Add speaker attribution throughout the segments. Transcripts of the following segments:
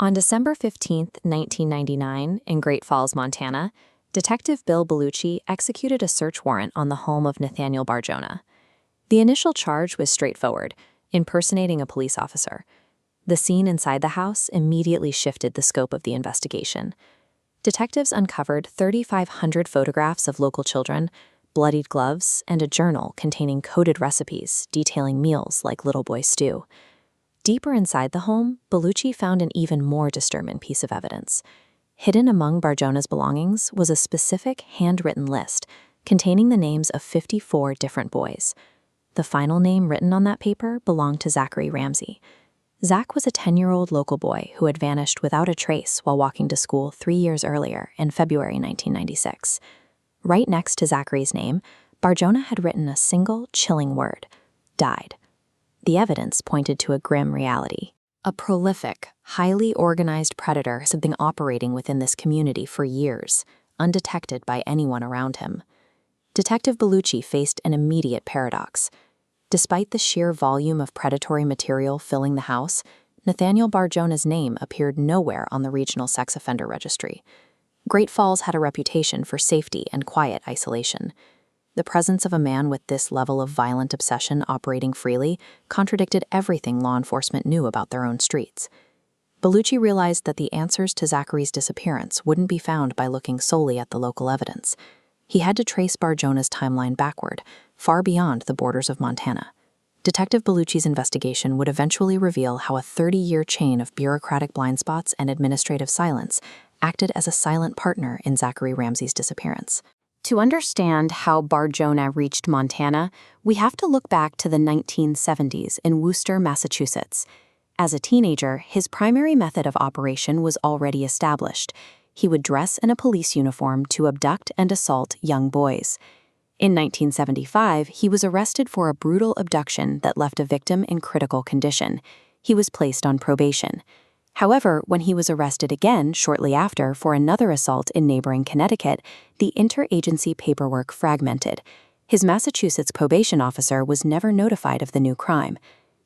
Speaker 1: On December 15, 1999, in Great Falls, Montana, Detective Bill Bellucci executed a search warrant on the home of Nathaniel Barjona. The initial charge was straightforward: impersonating a police officer. The scene inside the house immediately shifted the scope of the investigation. Detectives uncovered 3,500 photographs of local children, bloodied gloves, and a journal containing coded recipes detailing meals like little boy stew. Deeper inside the home, Bellucci found an even more disturbing piece of evidence. Hidden among Barjona's belongings was a specific handwritten list containing the names of 54 different boys. The final name written on that paper belonged to Zachary Ramsey. Zach was a 10-year-old local boy who had vanished without a trace while walking to school 3 years earlier in February 1996. Right next to Zachary's name, Barjona had written a single, chilling word: died. The evidence pointed to a grim reality. A prolific, highly organized predator had been operating within this community for years, undetected by anyone around him. Detective Bellucci faced an immediate paradox. Despite the sheer volume of predatory material filling the house, Nathaniel Barjona's name appeared nowhere on the regional sex offender registry. Great Falls had a reputation for safety and quiet isolation. The presence of a man with this level of violent obsession operating freely contradicted everything law enforcement knew about their own streets. Bellucci realized that the answers to Zachary's disappearance wouldn't be found by looking solely at the local evidence. He had to trace Barjona's timeline backward, far beyond the borders of Montana. Detective Bellucci's investigation would eventually reveal how a 30-year chain of bureaucratic blind spots and administrative silence acted as a silent partner in Zachary Ramsey's disappearance. To understand how Barjona reached Montana, we have to look back to the 1970s in Worcester, Massachusetts. As a teenager, his primary method of operation was already established. He would dress in a police uniform to abduct and assault young boys. In 1975, he was arrested for a brutal abduction that left a victim in critical condition. He was placed on probation. However, when he was arrested again shortly after for another assault in neighboring Connecticut, the interagency paperwork fragmented. His Massachusetts probation officer was never notified of the new crime.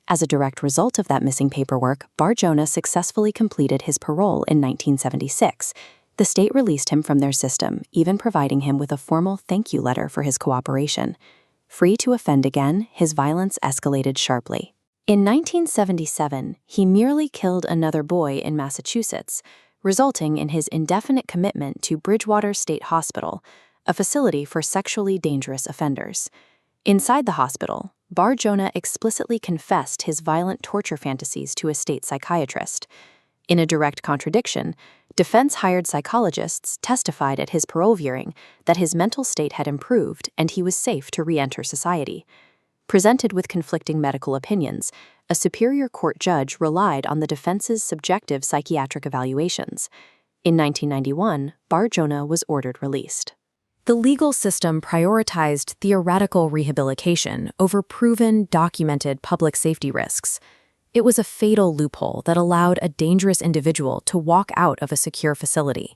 Speaker 1: As a direct result of that missing paperwork, Barjona successfully completed his parole in 1976. The state released him from their system, even providing him with a formal thank you letter for his cooperation. Free to offend again, his violence escalated sharply. In 1977, he merely killed another boy in Massachusetts, resulting in his indefinite commitment to Bridgewater State Hospital, a facility for sexually dangerous offenders. Inside the hospital, Barjona explicitly confessed his violent torture fantasies to a state psychiatrist. In a direct contradiction, defense-hired psychologists testified at his parole hearing that his mental state had improved and he was safe to re-enter society. Presented with conflicting medical opinions, a superior court judge relied on the defense's subjective psychiatric evaluations. In 1991, Barjona was ordered released. The legal system prioritized theoretical rehabilitation over proven, documented public safety risks. It was a fatal loophole that allowed a dangerous individual to walk out of a secure facility.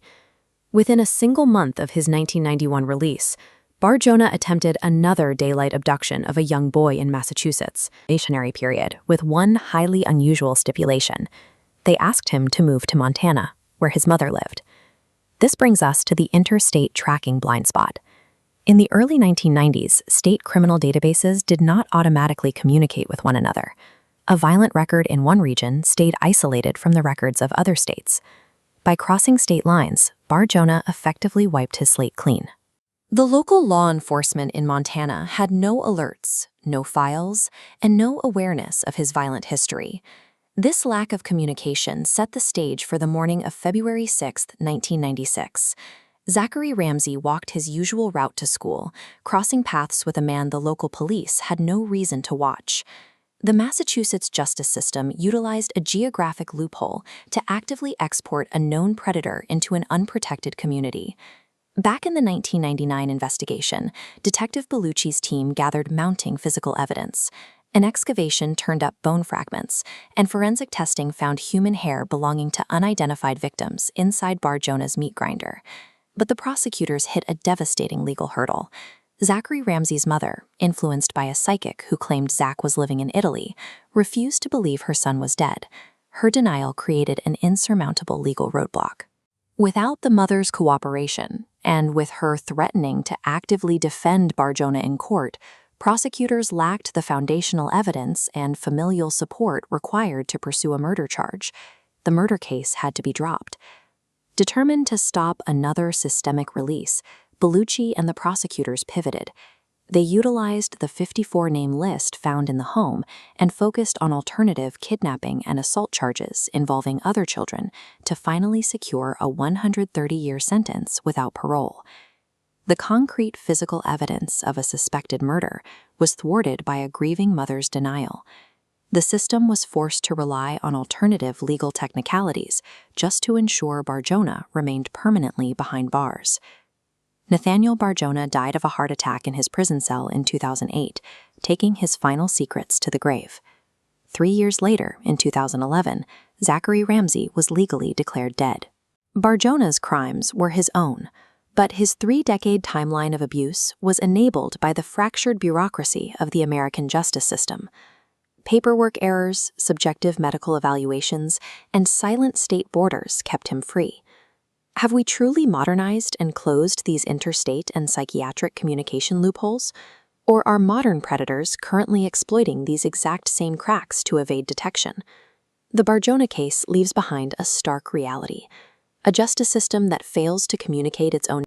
Speaker 1: Within a single month of his 1991 release, Barjona attempted another daylight abduction of a young boy in Massachusetts, probationary period, with one highly unusual stipulation. They asked him to move to Montana, where his mother lived. This brings us to the interstate tracking blind spot. In the early 1990s, state criminal databases did not automatically communicate with one another. A violent record in one region stayed isolated from the records of other states. By crossing state lines, Barjona effectively wiped his slate clean. The local law enforcement in Montana had no alerts, no files, and no awareness of his violent history. This lack of communication set the stage for the morning of February 6, 1996. Zachary Ramsey walked his usual route to school, crossing paths with a man the local police had no reason to watch. The Massachusetts justice system utilized a geographic loophole to actively export a known predator into an unprotected community. Back in the 1999 investigation, Detective Bellucci's team gathered mounting physical evidence. An excavation turned up bone fragments, and forensic testing found human hair belonging to unidentified victims inside Barjona's meat grinder. But the prosecutors hit a devastating legal hurdle. Zachary Ramsey's mother, influenced by a psychic who claimed Zach was living in Italy, refused to believe her son was dead. her denial created an insurmountable legal roadblock. Without the mother's cooperation, and with her threatening to actively defend Barjona in court, prosecutors lacked the foundational evidence and familial support required to pursue a murder charge. The murder case had to be dropped. Determined to stop another systemic release, Bellucci and the prosecutors pivoted. They utilized the 54-name list found in the home and focused on alternative kidnapping and assault charges involving other children to finally secure a 130-year sentence without parole. The concrete physical evidence of a suspected murder was thwarted by a grieving mother's denial. The system was forced to rely on alternative legal technicalities just to ensure Barjona remained permanently behind bars. Nathaniel Barjona died of a heart attack in his prison cell in 2008, taking his final secrets to the grave. 3 years later, in 2011, Zachary Ramsey was legally declared dead. Barjona's crimes were his own, but his 3-decade timeline of abuse was enabled by the fractured bureaucracy of the American justice system. Paperwork errors, subjective medical evaluations, and silent state borders kept him free. Have we truly modernized and closed these interstate and psychiatric communication loopholes? Or are modern predators currently exploiting these exact same cracks to evade detection? The Barjona case leaves behind a stark reality: a justice system that fails to communicate its own